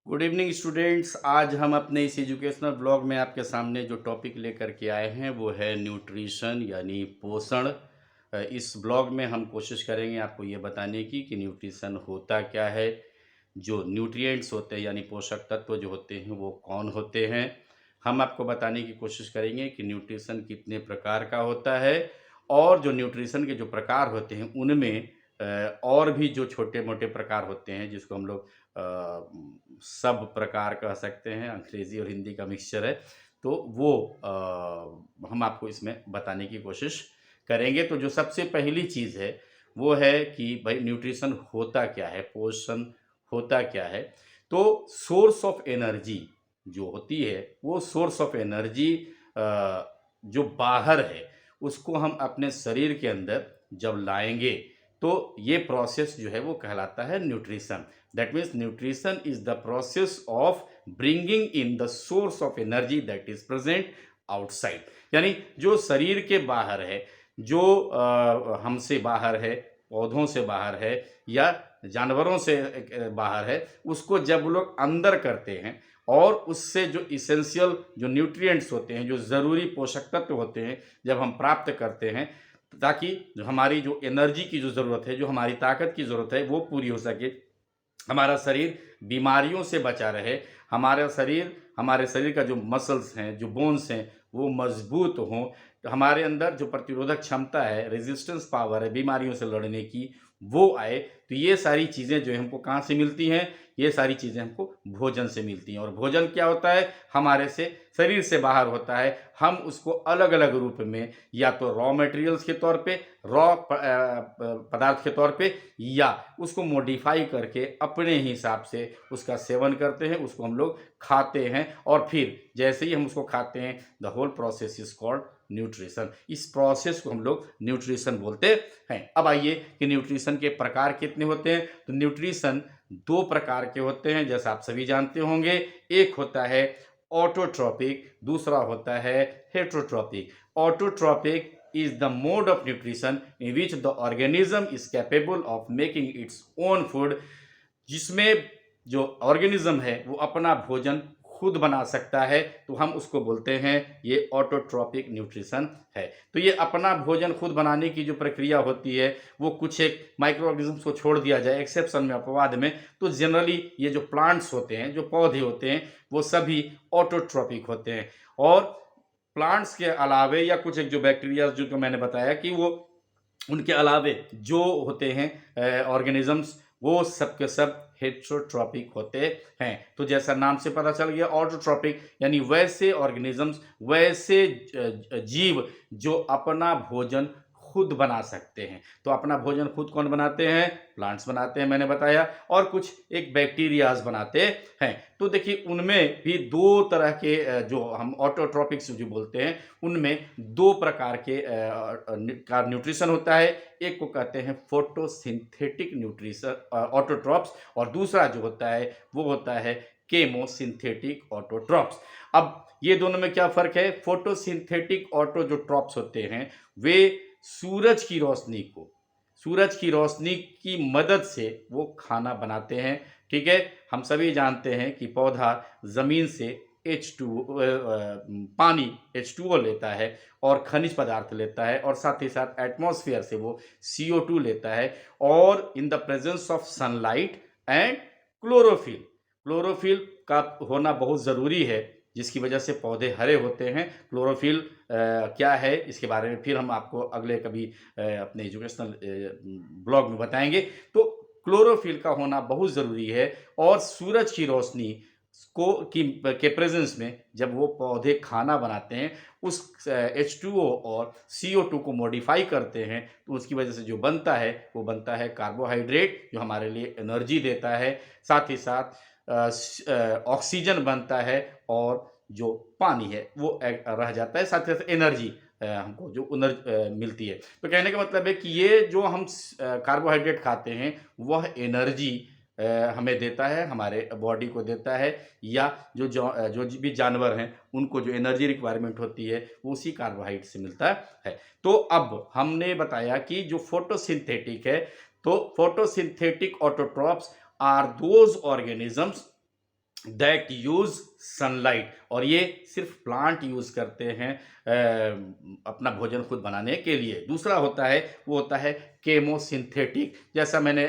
Good evening students. आज हम अपने इस एजुकेशनल ब्लॉग में आपके सामने जो टॉपिक लेकर के आए हैं वो है न्यूट्रिशन यानी पोषण। इस ब्लॉग में हम कोशिश करेंगे आपको ये बताने की कि न्यूट्रिशन होता क्या है, जो न्यूट्रिएंट्स होते हैं यानी पोषक तत्व जो होते हैं वो कौन होते हैं। हम आपको बताने की कोशिश करेंगे कि न्यूट्रिशन कितने प्रकार का होता है और जो न्यूट्रिशन के जो प्रकार होते हैं उनमें और भी जो छोटे मोटे प्रकार होते हैं जिसको हम लोग सब प्रकार कह सकते हैं, अंग्रेज़ी और हिंदी का मिक्सचर है। तो वो हम आपको इसमें बताने की कोशिश करेंगे। तो जो सबसे पहली चीज़ है वो है कि भाई न्यूट्रिशन होता क्या है, पोषण होता क्या है। तो सोर्स ऑफ एनर्जी जो होती है वो सोर्स ऑफ एनर्जी जो बाहर है उसको हम अपने शरीर के अंदर जब लाएंगे तो ये प्रोसेस जो है वो कहलाता है nutrition. That means nutrition is the process of bringing in the source of energy that is present outside. यानी जो शरीर के बाहर है, जो हमसे बाहर है, पौधों से बाहर है या जानवरों से बाहर है, उसको जब लोग अंदर करते हैं और उससे जो इसेंशियल जो न्यूट्रिएंट्स होते हैं, जो ज़रूरी पोषक तत्व होते हैं, जब हम प्राप्त करते हैं ताकि जो हमारी जो एनर्जी की जो ज़रूरत है, जो हमारी ताकत की ज़रूरत है वो पूरी हो सके, हमारा शरीर बीमारियों से बचा रहे, हमारे शरीर का जो मसल्स हैं, जो बोन्स हैं वो मजबूत हों, तो हमारे अंदर जो प्रतिरोधक क्षमता है, रेजिस्टेंस पावर है बीमारियों से लड़ने की, वो आए। तो ये सारी चीज़ें जो है हमको कहाँ से मिलती हैं? ये सारी चीज़ें हमको भोजन से मिलती हैं। और भोजन क्या होता है? हमारे से शरीर से बाहर होता है। हम उसको अलग अलग रूप में या तो रॉ मटेरियल्स के तौर पे, पदार्थ के तौर पे, या उसको मॉडिफाई करके अपने हिसाब से उसका सेवन करते हैं, उसको हम लोग खाते हैं और फिर जैसे ही हम उसको खाते हैं the whole process is called nutrition. इस प्रोसेस को हम लोग न्यूट्रिशन बोलते हैं। अब आइए कि न्यूट्रिशन के प्रकार कितने होते हैं। तो न्यूट्रिशन दो प्रकार के होते हैं जैसा आप सभी जानते होंगे। एक होता है ऑटोट्रॉपिक, दूसरा होता है heterotrophic. Autotrophic is the mode of nutrition in which the organism is capable of making its own food, जिसमें जो ऑर्गेनिज्म है वो अपना भोजन खुद बना सकता है, तो हम उसको बोलते हैं ये ऑटोट्रॉपिक न्यूट्रिशन है। तो ये अपना भोजन खुद बनाने की जो प्रक्रिया होती है वो कुछ एक माइक्रो ऑर्गेनिज्म्स को छोड़ दिया जाए एक्सेप्शन में, अपवाद में, तो जनरली ये जो प्लांट्स होते हैं, जो पौधे होते हैं, वो सभी ऑटोट्रॉपिक होते हैं। और प्लांट्स के अलावे या कुछ एक जो बैक्टीरिया जो मैंने बताया कि वो उनके अलावे जो होते हैं ऑर्गेनिजम्स, वो सब के सब हेट्रोट्रॉपिक होते हैं। तो जैसा नाम से पता चल गया, ऑटोट्रॉपिक यानी वैसे ऑर्गेनिजम्स, वैसे जीव जो अपना भोजन खुद बना सकते हैं। तो अपना भोजन खुद कौन बनाते हैं? प्लांट्स बनाते हैं, मैंने बताया, और कुछ एक बैक्टीरियाज बनाते हैं। तो देखिए उनमें भी दो तरह के जो हम ऑटोट्रॉपिक्स जो बोलते हैं उनमें दो प्रकार के का न्यूट्रिशन होता है। एक को कहते हैं फोटोसिंथेटिक न्यूट्रिशन ऑटोट्रॉप्स, और दूसरा जो होता है वो होता है केमोसिंथेटिक ऑटोट्रॉप्स। अब ये दोनों में क्या फर्क है? फोटोसिंथेटिक ऑटो जो ट्रॉप्स होते हैं वे सूरज की रोशनी की मदद से वो खाना बनाते हैं। ठीक है, हम सभी जानते हैं कि पौधा ज़मीन से पानी H2O लेता है और खनिज पदार्थ लेता है, और साथ ही साथ एटमॉस्फेयर से वो CO2 लेता है, और in the presence of sunlight and chlorophyll का होना बहुत ज़रूरी है, जिसकी वजह से पौधे हरे होते हैं। क्लोरोफिल क्या है इसके बारे में फिर हम आपको अगले कभी अपने एजुकेशनल ब्लॉग में बताएंगे। तो क्लोरोफिल का होना बहुत ज़रूरी है, और सूरज की रोशनी के प्रेजेंस में जब वो पौधे खाना बनाते हैं, उस H2O और CO2 को मॉडिफाई करते हैं, तो उसकी वजह से जो बनता है वो बनता है कार्बोहाइड्रेट, जो हमारे लिए एनर्जी देता है। साथ ही साथ ऑक्सीजन बनता है, और जो पानी है वो रह जाता है, साथ ही साथ एनर्जी हमको जो मिलती है। तो कहने का मतलब है कि ये जो हम कार्बोहाइड्रेट खाते हैं वह एनर्जी हमें देता है, हमारे बॉडी को देता है, या जो भी जानवर हैं उनको जो एनर्जी रिक्वायरमेंट होती है वो उसी कार्बोहाइड्रेट से मिलता है। तो अब हमने बताया कि जो फोटोसिंथेटिक है, तो photosynthetic autotrophs are those organisms that use sunlight, और ये सिर्फ प्लांट यूज करते हैं अपना भोजन खुद बनाने के लिए। दूसरा होता है वो होता है केमोसिंथेटिक, जैसा मैंने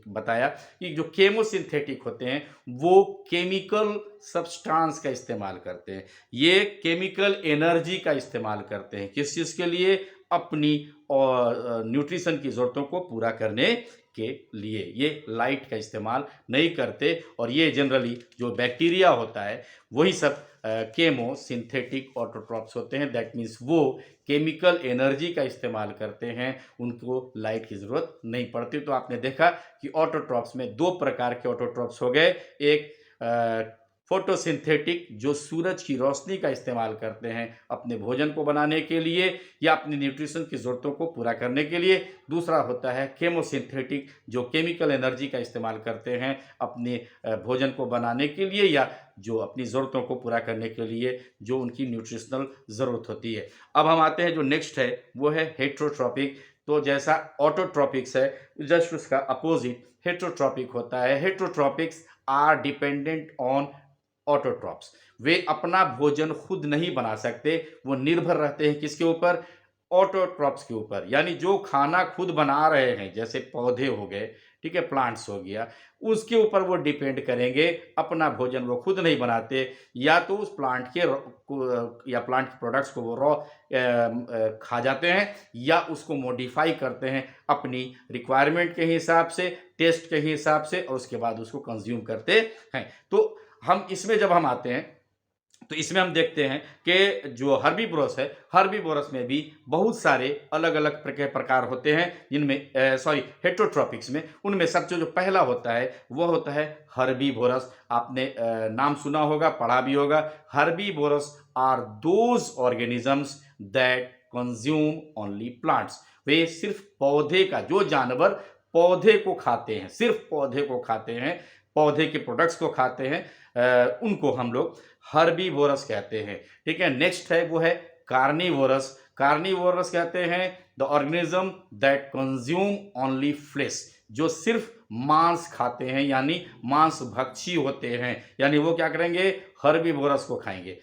बताया कि जो केमोसिंथेटिक होते हैं वो केमिकल सब्सटेंस का इस्तेमाल करते हैं, ये केमिकल एनर्जी का इस्तेमाल करते हैं किस चीज़ के लिए, अपनी और न्यूट्रिशन की ज़रूरतों को पूरा करने के लिए। ये लाइट का इस्तेमाल नहीं करते, और ये जनरली जो बैक्टीरिया होता है वही सब केमो सिंथेटिक ऑटोट्रॉप्स होते हैं। दैट मीन्स वो केमिकल एनर्जी का इस्तेमाल करते हैं, उनको लाइट की ज़रूरत नहीं पड़ती। तो आपने देखा कि ऑटोट्रॉप्स में दो प्रकार के ऑटोट्रॉप्स हो गए, एक फोटोसिंथेटिक जो सूरज की रोशनी का इस्तेमाल करते हैं अपने भोजन को बनाने के लिए या अपनी न्यूट्रिशन की ज़रूरतों को पूरा करने के लिए। दूसरा होता है केमोसिंथेटिक जो केमिकल एनर्जी का इस्तेमाल करते हैं अपने भोजन को बनाने के लिए या जो अपनी ज़रूरतों को पूरा करने के लिए जो उनकी न्यूट्रिशनल ज़रूरत होती है। अब हम आते हैं जो नेक्स्ट है वो है हेट्रोट्रॉपिक। तो जैसा ऑटोट्रॉपिक्स है जस्ट उसका अपोजिट हेट्रोट्रॉपिक होता है। हेट्रोट्रॉपिक्स आर डिपेंडेंट ऑन ऑटोट्रॉप्स, वे अपना भोजन खुद नहीं बना सकते, वो निर्भर रहते हैं किसके ऊपर, ऑटोट्रॉप्स के ऊपर। यानी जो खाना खुद बना रहे हैं जैसे पौधे हो गए, ठीक है, प्लांट्स हो गया, उसके ऊपर वो डिपेंड करेंगे, अपना भोजन वो खुद नहीं बनाते। या तो उस प्लांट के या प्लांट के प्रोडक्ट्स को वो रॉ खा जाते हैं या उसको मॉडिफाई करते हैं अपनी रिक्वायरमेंट के हिसाब से, टेस्ट के हिसाब से, और उसके बाद उसको कंज्यूम करते हैं। तो हम इसमें जब हम आते हैं तो इसमें हम देखते हैं कि जो हर्बीवोरस है, हर्बीवोरस में भी बहुत सारे अलग अलग प्रकार होते हैं, जिनमें हेट्रोट्रॉपिक्स में उनमें सबसे जो पहला होता है वो होता है हर्बीवोरस। आपने नाम सुना होगा, पढ़ा भी होगा। Herbivorous are those organisms that consume only plants, वे सिर्फ पौधे का, जो जानवर पौधे को खाते हैं, सिर्फ पौधे को खाते हैं, पौधे के प्रोडक्ट्स को खाते हैं, उनको हम लोग हर्बीवोरस कहते हैं। ठीक है, नेक्स्ट है वो है कार्निवोरस। कार्निवोरस कहते हैं the organism that consume only flesh, जो सिर्फ मांस खाते हैं, यानी मांस भक्षी होते हैं, यानी वो क्या करेंगे, हर्बीवोरस को खाएंगे।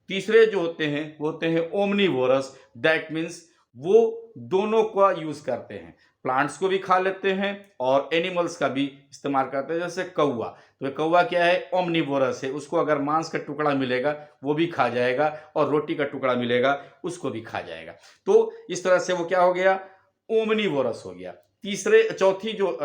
तीसरे जो होते हैं वो होते हैं ओमनीवोरस, दैट मीन्स वो दोनों का यूज करते हैं, प्लांट्स को भी खा लेते हैं और एनिमल्स का भी इस्तेमाल करते हैं। जैसे कौवा, तो कौवा क्या है, ओमनीवोरस है, उसको अगर मांस का टुकड़ा मिलेगा वो भी खा जाएगा और रोटी का टुकड़ा मिलेगा उसको भी खा जाएगा। तो इस तरह से वो क्या हो गया, ओमनीवोरस हो गया। चौथी जो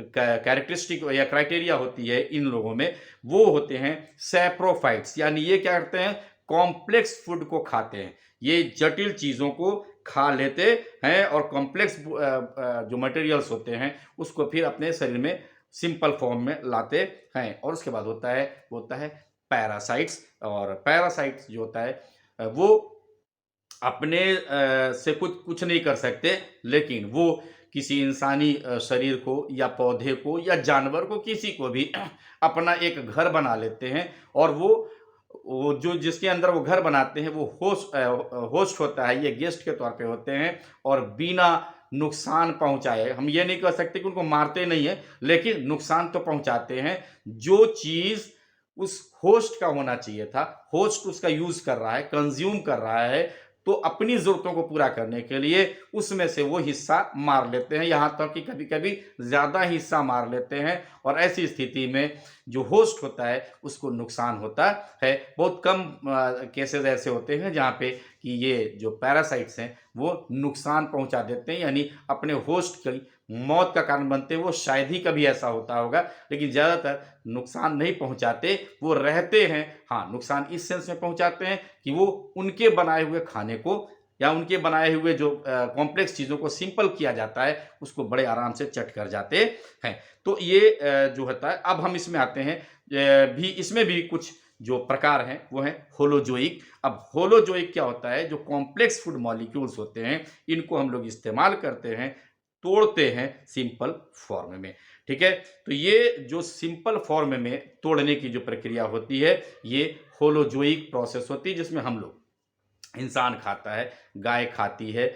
कैरेक्टरिस्टिक या क्राइटेरिया होती है इन लोगों में, वो होते हैं सैप्रोफाइट्स, यानी ये क्या करते हैं, कॉम्प्लेक्स फूड को खाते हैं, ये जटिल चीज़ों को खा लेते हैं और कॉम्प्लेक्स जो मटेरियल्स होते हैं उसको फिर अपने शरीर में सिंपल फॉर्म में लाते हैं। और उसके बाद होता है पैरासाइट्स, और पैरासाइट्स जो होता है वो अपने से कुछ नहीं कर सकते, लेकिन वो किसी इंसानी शरीर को या पौधे को या जानवर को, किसी को भी अपना एक घर बना लेते हैं, और वो जो जिसके अंदर वो घर बनाते हैं वो होस्ट होता है, ये गेस्ट के तौर पे होते हैं, और बिना नुकसान पहुंचाए, हम ये नहीं कह सकते कि उनको मारते नहीं है, लेकिन नुकसान तो पहुंचाते हैं। जो चीज़ उस होस्ट का होना चाहिए था, होस्ट उसका यूज कर रहा है, कंज्यूम कर रहा है, तो अपनी ज़रूरतों को पूरा करने के लिए उसमें से वो हिस्सा मार लेते हैं, यहाँ तक कि कभी कभी ज़्यादा हिस्सा मार लेते हैं, और ऐसी स्थिति में जो होस्ट होता है उसको नुकसान होता है। बहुत कम केसेस ऐसे होते हैं जहाँ पे कि ये जो पैरासाइट्स हैं वो नुकसान पहुँचा देते हैं, यानी अपने होस्ट की मौत का कारण बनते हैं। वो शायद ही कभी ऐसा होता होगा, लेकिन ज़्यादातर नुकसान नहीं पहुंचाते, वो रहते हैं। हाँ, नुकसान इस सेंस में पहुंचाते हैं कि वो उनके बनाए हुए खाने को या उनके बनाए हुए जो कॉम्प्लेक्स चीज़ों को सिंपल किया जाता है उसको बड़े आराम से चट कर जाते हैं। तो ये जो होता है, अब हम इसमें आते हैं इसमें भी कुछ जो प्रकार हैं वो हैं होलोजोइक। अब होलोजोइक क्या होता है, जो कॉम्प्लेक्स फूड मॉलिक्यूल्स होते हैं इनको हम लोग इस्तेमाल करते हैं, तोड़ते हैं सिंपल फॉर्म में। ठीक है, तो ये जो सिंपल फॉर्म में तोड़ने की जो प्रक्रिया होती है ये होलोजोइक प्रोसेस होती है, जिसमें हम लोग, इंसान खाता है, गाय खाती है,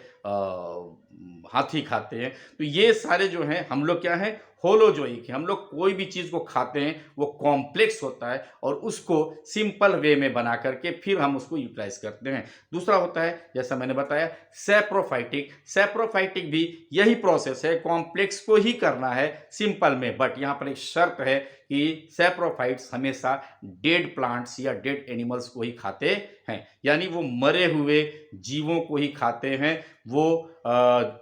हाथी खाते हैं। तो ये सारे जो हैं हम लोग क्या हैं, होलोजोइक है। हम लोग कोई भी चीज़ को खाते हैं वो कॉम्प्लेक्स होता है और उसको सिंपल वे में बना करके फिर हम उसको यूटिलाइज करते हैं। दूसरा होता है जैसा मैंने बताया सैप्रोफाइटिक। सैप्रोफाइटिक भी यही प्रोसेस है, कॉम्प्लेक्स को ही करना है सिंपल में, बट यहाँ पर एक शर्त है कि सैप्रोफाइट्स हमेशा डेड प्लांट्स या डेड एनिमल्स को ही खाते हैं, यानी वो मरे हुए जीवों को ही खाते हैं, वो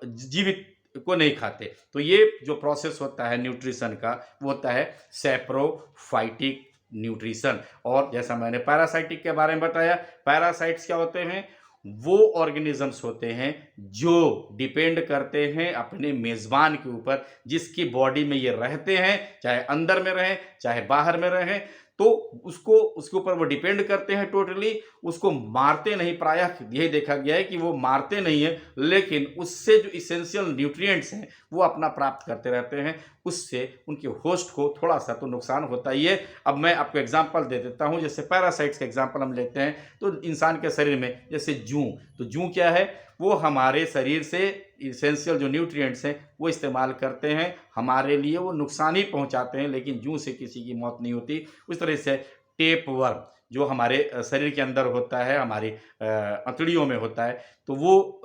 जीवित को नहीं खाते। तो ये जो प्रोसेस होता है न्यूट्रिशन का वो होता है सैप्रोफाइटिक न्यूट्रिशन। और जैसा मैंने पैरासाइटिक के बारे में बताया, पैरासाइट्स क्या होते हैं, वो ऑर्गेनिजम्स होते हैं जो डिपेंड करते हैं अपने मेजबान के ऊपर, जिसकी बॉडी में ये रहते हैं, चाहे अंदर में रहें चाहे बाहर में रहें, तो उसको उसके ऊपर वो डिपेंड करते हैं टोटली, उसको मारते नहीं। प्रायः यही देखा गया है कि वो मारते नहीं है, लेकिन उससे जो इसेंशियल न्यूट्रिएंट्स हैं वो अपना प्राप्त करते रहते हैं, उससे उनके होस्ट को थोड़ा सा तो नुकसान होता ही है। अब मैं आपको एग्जांपल दे देता हूं, जैसे पैरासाइट्स का एग्जांपल हम लेते हैं तो इंसान के शरीर में जैसे जूं, तो जूं क्या है, वो हमारे शरीर से इसेंशियल जो न्यूट्रिएंट्स हैं वो इस्तेमाल करते हैं, हमारे लिए वो नुकसान ही पहुंचाते हैं, लेकिन जूं से किसी की मौत नहीं होती। उस तरह से टेप वर्म जो हमारे शरीर के अंदर होता है, हमारी अंतड़ियों में होता है, तो वो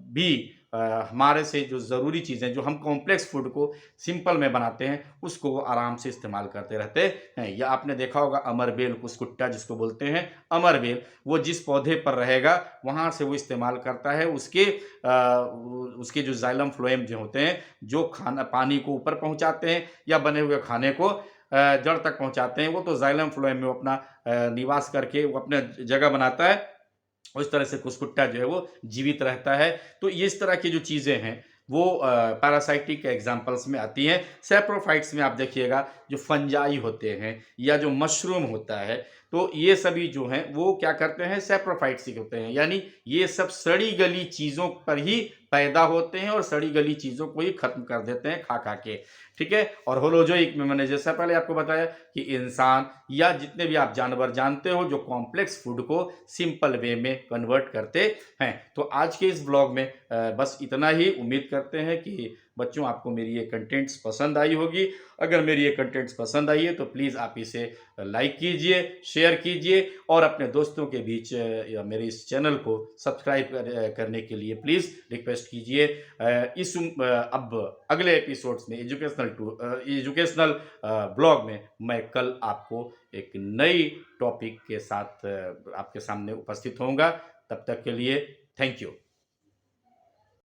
भी हमारे से जो ज़रूरी चीज़ें जो हम कॉम्प्लेक्स फूड को सिंपल में बनाते हैं उसको वो आराम से इस्तेमाल करते रहते हैं। या आपने देखा होगा अमरबेल, कुस्कुट्टा जिसको बोलते हैं, अमरबेल, वो जिस पौधे पर रहेगा वहाँ से वो इस्तेमाल करता है, उसके जो जाइलम फ्लोएम जो होते हैं, जो खाना पानी को ऊपर पहुँचाते हैं या बने हुए खाने को जड़ तक पहुँचाते हैं, वो तो जाइलम फ्लोएम में वो अपना निवास करके वो अपने जगह बनाता है। उस तरह से कुस्कुट्टा जो है वो जीवित रहता है। तो ये इस तरह की जो चीज़ें हैं वो पैरासाइटिक एग्जाम्पल्स में आती हैं। सैप्रोफाइट्स में आप देखिएगा जो फंजाई होते हैं या जो मशरूम होता है, तो ये सभी जो हैं वो क्या करते हैं, सैप्रोफाइट्स ही होते हैं, यानी ये सब सड़ी गली चीज़ों पर ही पैदा होते हैं और सड़ी गली चीज़ों को ही खत्म कर देते हैं खा खा के, ठीक है। और होलोजोइक में मैंने जैसा पहले आपको बताया कि इंसान या जितने भी आप जानवर जानते हो जो कॉम्प्लेक्स फूड को सिंपल वे में कन्वर्ट करते हैं। तो आज के इस ब्लॉग में बस इतना ही। उम्मीद करते हैं कि बच्चों आपको मेरी ये कंटेंट्स पसंद आई होगी। अगर मेरी ये कंटेंट्स पसंद आई है तो प्लीज़ आप इसे लाइक कीजिए, शेयर कीजिए और अपने दोस्तों के बीच या मेरे इस चैनल को सब्सक्राइब करने के लिए प्लीज़ रिक्वेस्ट कीजिए। अब अगले एपिसोड्स में एजुकेशनल ब्लॉग में मैं कल आपको एक नई टॉपिक के साथ आपके सामने उपस्थित होऊंगा। तब तक के लिए थैंक यू।